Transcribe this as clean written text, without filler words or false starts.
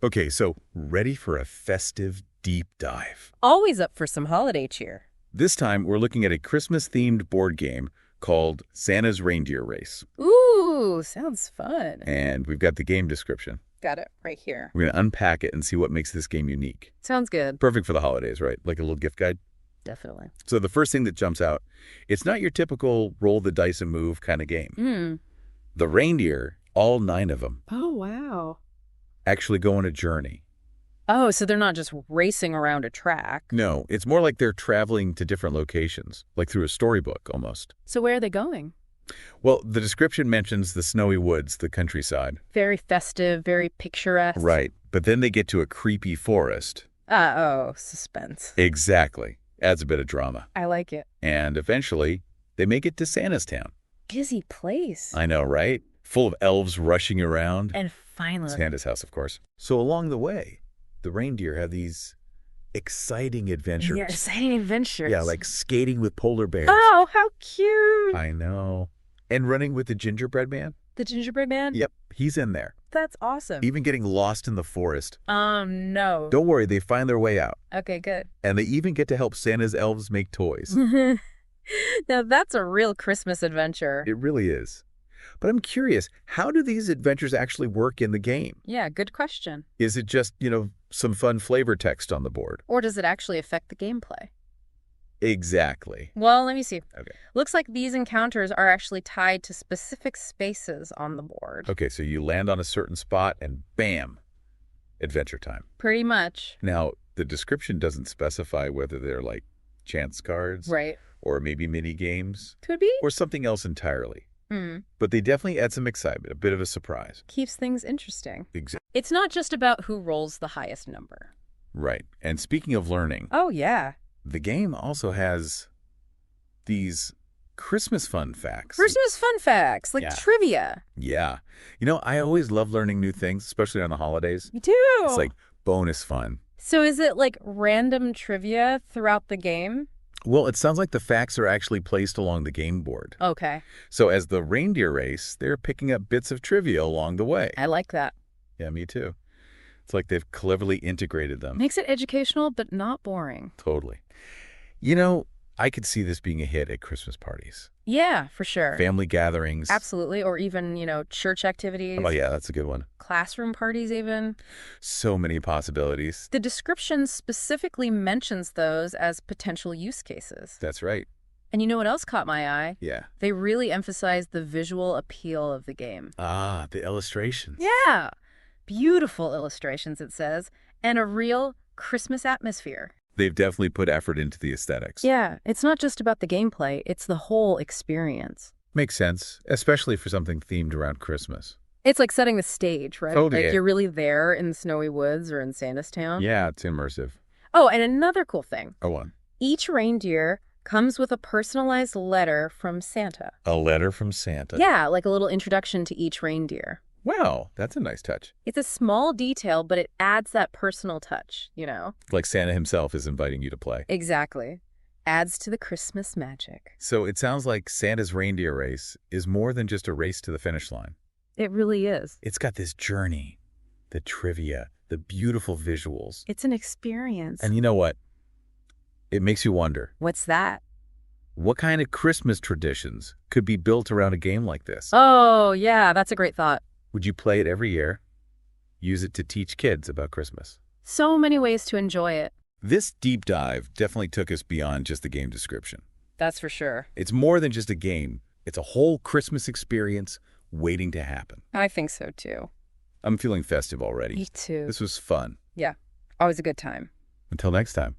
Okay, so ready for a festive deep dive. Always up for some holiday cheer. This time, we're looking at a Christmas-themed board game called Santa's Reindeer Race. Ooh, sounds fun. And we've got the game description. Got it right here. We're going to unpack it and see what makes this game unique. Sounds good. Perfect for the holidays, right? Like a little gift guide. Definitely. So the first thing that jumps out, it's not your typical roll the dice and move kind of game. The reindeer, all 9 of them, Oh, wow. actually go on a journey. Oh, so they're not just racing around a track. No, it's more like they're traveling to different locations, like through a storybook almost. So where are they going? Well, the description mentions the snowy woods, the countryside. Very festive, very picturesque. Right, but then they get to a creepy forest. Oh, suspense. Exactly. Adds a bit of drama. I like it. And eventually, they make it to Santa's town. Busy place. I know, right? Full of elves rushing around. And finally. Santa's house, of course. So along the way, the reindeer have these exciting adventures. Yeah, exciting adventures. Yeah, like skating with polar bears. Oh, how cute. I know. And running with the Gingerbread Man. The Gingerbread Man? Yep, he's in there. That's awesome. Even getting lost in the forest. No. Don't worry, they find their way out. Okay, good. And they even get to help Santa's elves make toys. Now that's a real Christmas adventure. It really is. But I'm curious, how do these adventures actually work in the game? Yeah, good question. Is it just, some fun flavor text on the board? Or does it actually affect the gameplay? Exactly. Well, let me see. Okay. Looks like these encounters are actually tied to specific spaces on the board. Okay, so you land on a certain spot and bam, adventure time. Pretty much. Now, the description doesn't specify whether they're like chance cards. Right. Or maybe mini games. Could be. Or something else entirely. Hmm. But they definitely add some excitement, a bit of a surprise. Keeps things interesting. Exactly. It's not just about who rolls the highest number. Right. And speaking of learning, Oh, yeah. the game also has these Christmas fun facts. Christmas fun facts, like Yeah. trivia. Yeah. I always love learning new things, especially on the holidays. Me too. It's like bonus fun. So is it like random trivia throughout the game? Well, it sounds like the facts are actually placed along the game board. Okay. So as the reindeer race, they're picking up bits of trivia along the way. I like that. Yeah, me too. It's like they've cleverly integrated them. Makes it educational, but not boring. Totally. I could see this being a hit at Christmas parties, Yeah, for sure. family gatherings. Absolutely. Or even, church activities. Oh, yeah, that's a good one. Classroom parties even. So many possibilities. The description specifically mentions those as potential use cases. That's right. And you know what else caught my eye? Yeah. They really emphasized the visual appeal of the game. Ah, the illustrations. Yeah. Beautiful illustrations, it says, and a real Christmas atmosphere. They've definitely put effort into the aesthetics. Yeah, it's not just about the gameplay, it's the whole experience. Makes sense, especially for something themed around Christmas. It's like setting the stage, right? Totally. Like you're really there in the snowy woods or in Santa's town. Yeah, it's immersive. Oh, and another cool thing. Oh, one. Each reindeer comes with a personalized letter from Santa. A letter from Santa. Yeah, like a little introduction to each reindeer. Wow, that's a nice touch. It's a small detail, but it adds that personal touch, Like Santa himself is inviting you to play. Exactly. Adds to the Christmas magic. So it sounds like Santa's reindeer race is more than just a race to the finish line. It really is. It's got this journey, the trivia, the beautiful visuals. It's an experience. And you know what? It makes you wonder, What's that? what kind of Christmas traditions could be built around a game like this? Oh, yeah, that's a great thought. Would you play it every year? Use it to teach kids about Christmas? So many ways to enjoy it. This deep dive definitely took us beyond just the game description. That's for sure. It's more than just a game. It's a whole Christmas experience waiting to happen. I think so, too. I'm feeling festive already. Me too. This was fun. Yeah, always a good time. Until next time.